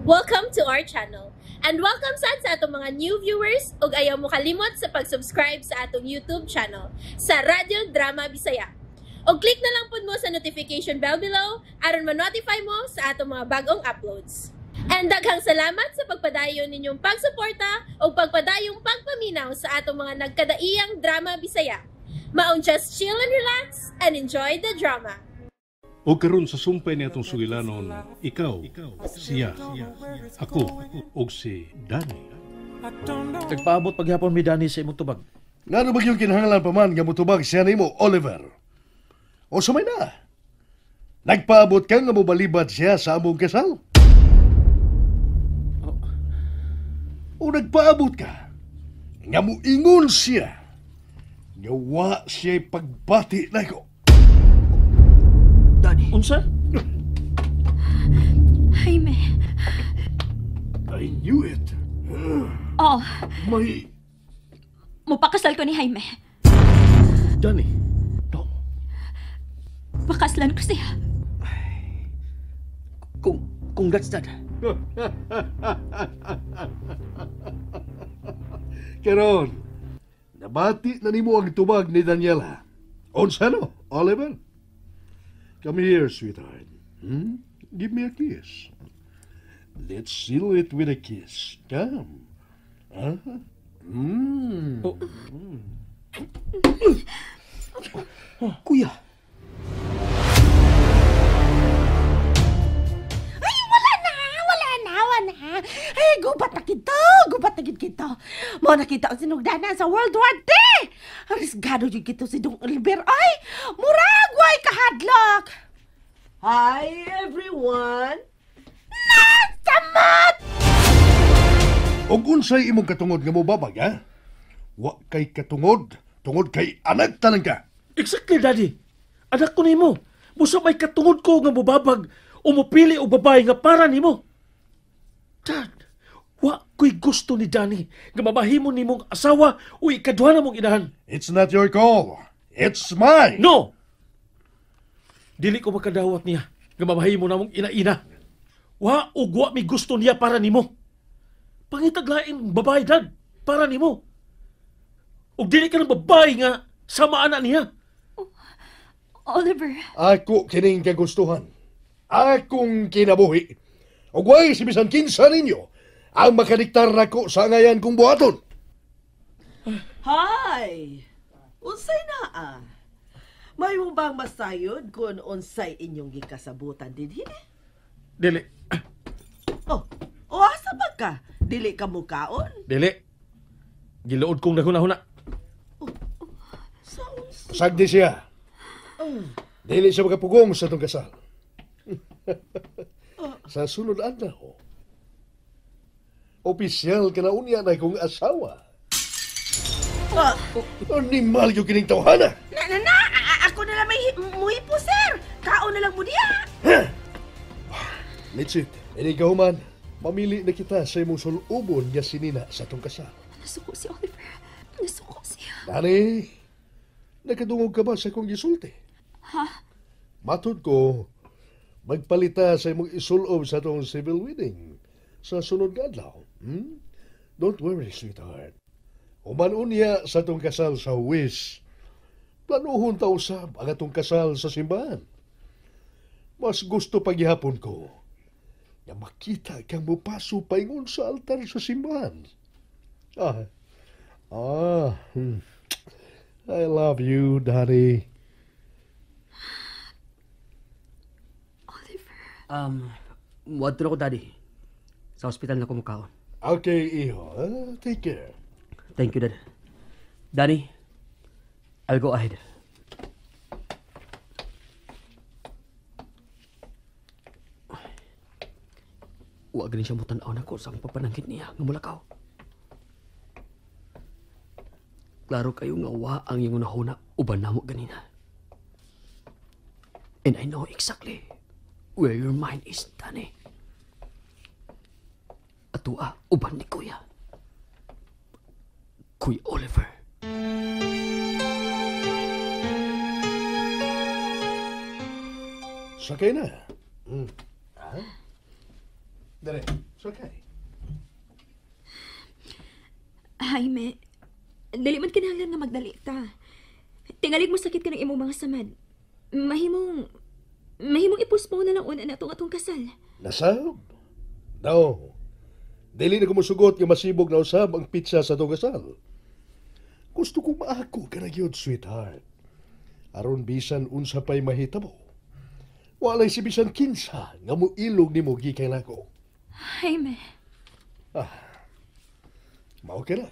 Welcome to our channel. And welcome sa atong mga new viewers ug ayaw mo kalimot sa pag-subscribe sa atong YouTube channel sa Radio Drama Bisaya. O click na lang pud mo sa notification bell below aron ma-notify mo sa atong mga bagong uploads. And daghang salamat sa pagpadayon ninyong pagsuporta o pagpadayong pagpaminaw sa atong mga nagkadaiyang Drama Bisaya. Maong just chill and relax and enjoy the drama. O karon sa sumpay ni atong sugilanon, ikaw, siya, ako, og si Danny. Nagpaabot paghapon mi Danny sa imong tubag. Ngano ba yung kinahanglan pa man nga mutubag siya nimo, Oliver? O sumay na? Nagpaabot ka nga mobalibad siya sa among kasal? O nagpaabot ka nga muingon siya nga wa siya'y pagbati na ko? Danny, unsa? Jaime. I knew it. Oh, May... mupakasal ko ni Jaime. Danny, Pakaslan ko siya. congrats Dad. Karon, nabati na nimo ang tubag ni Daniela. Unsa no, Oliver? Come here, sweetheart. Give me a kiss. Let's seal it with a kiss. Come. Kuya, Wala na. Ay, gubat na kita. Mo nakita ang sinugdanan sa World War III. Arisgado yung kito si Dong Oliver. Ay, muragway kahadlok. Hi, everyone! Samot! Og unsay imong katungod nga mobabag, ha? Wa kay katungod, tungod kay anak talang ka. exactly Daddy. Anak ko nimo. Busa may katungod ko nga mubabag o mupili o babae nga para nimo. Dad, wa ko'y gusto ni Danny nga mamahimo nimong asawa o ikaduha na mong inahan. It's not your call. It's mine. No! Dili ko makadawat niya nga mamahimo na mong ina-ina. Wa ug wa mi gusto niya para nimo. Pangitaglaing babae, Dad, para nimo. Ug dili ka ng babae nga samaan na niya. Oliver, Ako kining kagustuhan. Akong kinabuhi. O way si bisan kinsa ninyo ang makadiktar nako sa ngayan kong buhaton. Hi! Unsay naa? May mo bang masayod kung unsay inyong gikasabutan dinhi? Dili. Oh, o asa ba ka? Dili ka mukaon? Dili. Giluod kong nahuna-huna. Sa unsa? Sagdi siya. Dili siya makapugong sa itong kasal. Sa sunod adlaw, opisyal ka na unya na kong asawa. Animal yung kining tawhana. Ako na lang may muhipo, sir. Kaon na lang mo diya. Litsit, ikaw man, mamili na kita sa imong sulubon nga sinina sa itong kasal. nasuko si Oliver. Nasuko siya. Dani, nakadungog ka ba sa kong gisulti? Ha? Matod ko, magpalita sa imong isulob sa itong civil wedding sa sunod nga adlaw. Don't worry, sweetheart. Uman unya sa itong kasal sa Wish, planuhon ta usab ang atong kasal sa simbahan. Mas gusto paghihapon ko na makita kang mupaso paingon sa altar sa simbahan. I love you, Daddy. Oliver. Wadto na ko, Daddy. Sa hospital na kumukaon. Okay, iho. Take care. Thank you, Dad. Danny, I'll go ahead. Huwag rin siya mo tanaw na ko sa papanangkit niya ng mulakaw. Klaro kayo nga wa ang iyong nahuna uban na mo ganina. And I know exactly where your mind is, Danny. Atua, uban ni Kuya. Kuya Oliver. Sakay na. Dali, it's okay. Jaime, dali man kinahanglan nga magdali ta. Tingalig mo sakit ka ng imong mga samad. Mahimong i-postpone na lang una na atong kasal. Nasab? No. Dili na ko musugot nga masibog na usab ang pizza sa itong kasal. Gusto kong maako ka na yun, sweetheart. Aron bisan unsa pa'y mahitabo. Walay si bisan kinsa nga mo ilog ni mo gikan ako. Jaime, Mao ka na.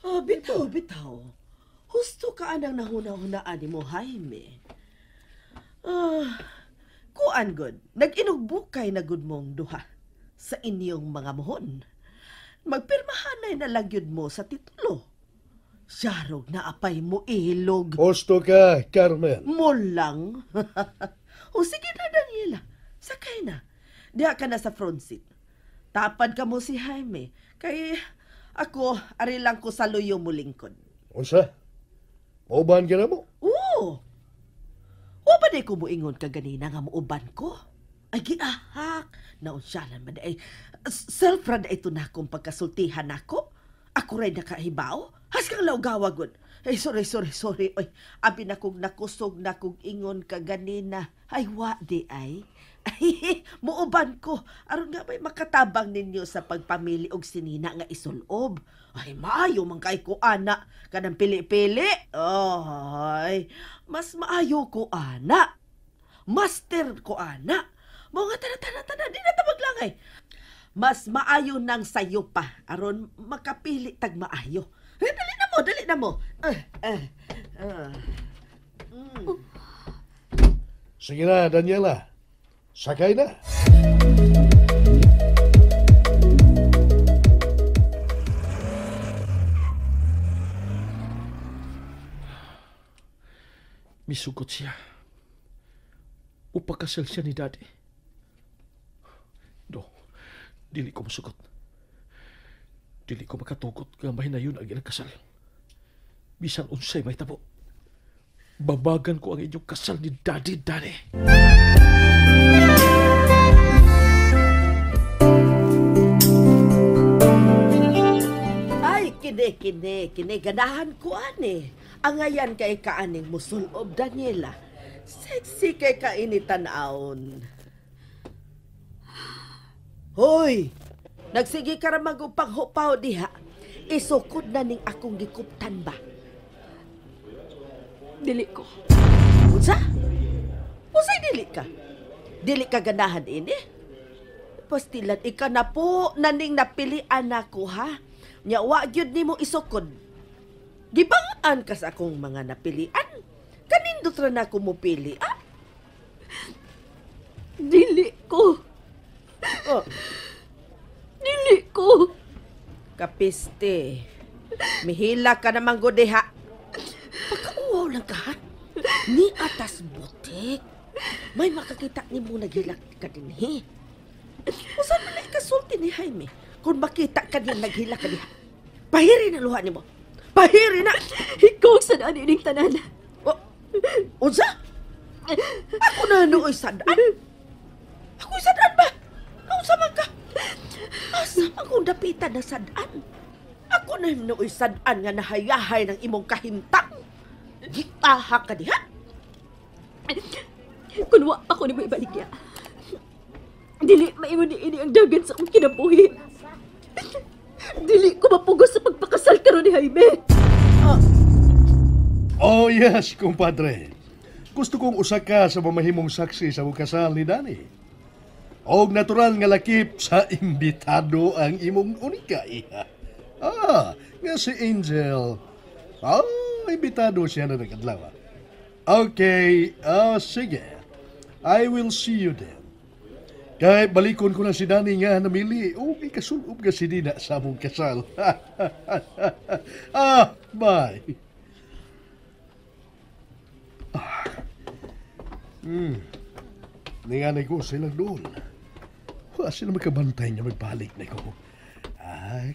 Bitaw, bitaw. Husto ka anang nahuna-hunaan ni mo, Jaime. Kuan good. Nag-inugbukay na good mong duha sa inyong mga mohon. Magpirmahanay na lang yun mo sa titulo. Siyarog na apay mo ilog. Gusto ka, Carmen. Mo lang. O sige na, Daniela. Sakay na. Diha ka na sa front seat. Tapad ka mo si Jaime. Kay ako, ari lang ko sa luyo mo lingkod. Unsa? Mauban ka na mo? Oo. O ba di ko moingon ka ganina nga muuban ko? Ay, giahak. Naunsyalan man ay. Self-run ito na akong pagkasultihan ako. Ako rin nakahibaw. Has kang laugawagod. Ay, sorry. Oy, abi na kong nakusog na kong ingon ka ganina. Ay, wa di ay. Ay, muuban ko. Aron nga may makatabang ninyo sa pagpamili og sinina nga isulob. Ay, maayo man kay ko, ana. Kanang pili-pili. Ay, mas maayo ko, ana. Master ko, ana. Mga tana, di na tabaglangay. Mas maayo nang sayo pa. Aron makapili tag maayo. Dali na mo. Sige na, Daniela. Sakay na. Misugot siya. Upakasal siya ni Daddy. No, dili ko masugot. Dili ko makatugot nga mahinayon ang ilang kasal. Bisan unsay may tabo. Babagan ko ang inyong kasal ni Daddy, Danny. Ay, kine, ganahan ko ane. Ang ayan kay kaaning musulob, Daniela. Sexy kay kainitanaon. Hoy! Nagsige ka ra magupang hupaw diha. Isukod na ning akong gikuptan ba? dili ko. Unsa? Unsay dili ka? Dili ka ganahan ini? Pastilan ika na po naning napilian ako ha. Nya wa gyud nimo isukod. Gibangaan ka sa akong mga napilian. Kanindot ra na ako mopili, ah? Dili ko. Oh, Dili ko. kapiste. Mihila ka naman godeha. Pagkauwaw lang ka, ha? Ni atas butik. May makakita ni mo naghilak ka din, he. Usan mo na ikasulti ni Jaime kung makita ka din naghilak ka din. Pahiri na luha ni mo. Pahiri na! Ikaw sa daan ining tanan. Oh, unsa? Ako na nooy sadaan. Ako'y sadaan ba? Unsa man ka? Asa man kung dapitan na sadaan? Ako na nooy sadaan nga nahayahay ng imong kahimtang. Gitaha ka diha? Kung wa pa ko ni mo ibaligya. Dili maingon ni ini ang dagan sa akong kinabuhi. Dili ko mapugos sa pagpakasal karon ni Jaime. Oh yes, kumpadre. Gusto kong usa ka sa mamahimong saksi sa mong kasal ni Danny. Og natural nga lakip sa imbitado ang imong unika iha. Nga si Angel. Imbitado siya na nag-adlaw. Okay, sige. I will see you then. Kaya balikon ko na si Danny nga namili. Ikasulob ka si Dina sa mong kasal. Bye. Ninganay ko silang doon. Wala sila magkabantay niya magbalik na ko.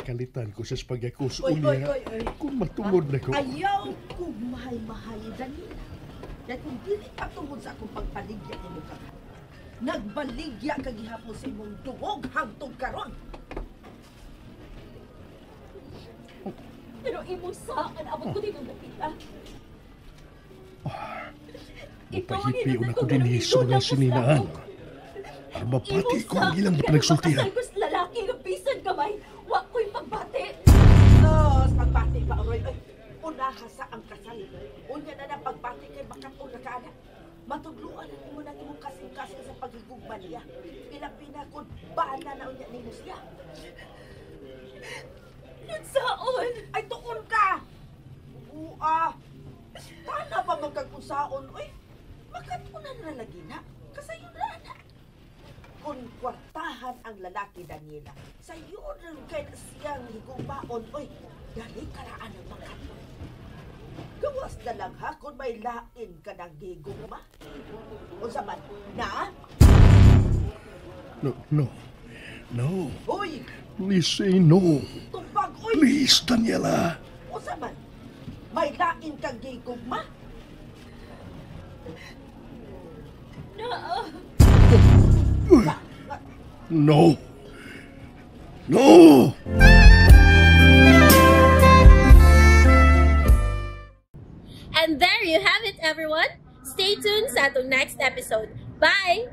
Kalitan ko sa spagyakus unya. Kung matungod na ko. Ayaw kong mahal-mahal, Danila. Dahil kung dili ka tungod sa akong pagpaligyan mo ka. Nagbaligya ka gihapon sa imong dungog hangtod karon. Pero imong saan abot ko din ang nakita. Mapahipi una ko din sa mga sininaan. Para mapati ko ang ilang panagsultihan. Kasal ko sa lalaki ng bisan kamay. Wa ko'y pagbati. Sos, pagbati ba, Oroy? Ay, unaha sa ang kasal. Unya na na pagbati kay bakatong na kaanak. Matudluan na mo na imong kasing-kasing sa paghigugma niya. Ilang pinakod, bana na unya ni siya. Nagsaon! Ay, tuon ka! Uwa! Tana pa magkagusaon, uy! Makatunan na lagi na. Kasayon na na. Kung kwartahan ang lalaki, Daniela, sayo rin kay na siyang higugmaon, uy! Dali karaan ang makatunan. Gawas na lang ha kung may lain ka ng gigugma. O saman, na? No. Uy! Please say no. Tumpag, uy! Please, Daniela. O saman, may lain kang gigugma? No. And there you have it, everyone. Stay tuned sa atong next episode. Bye!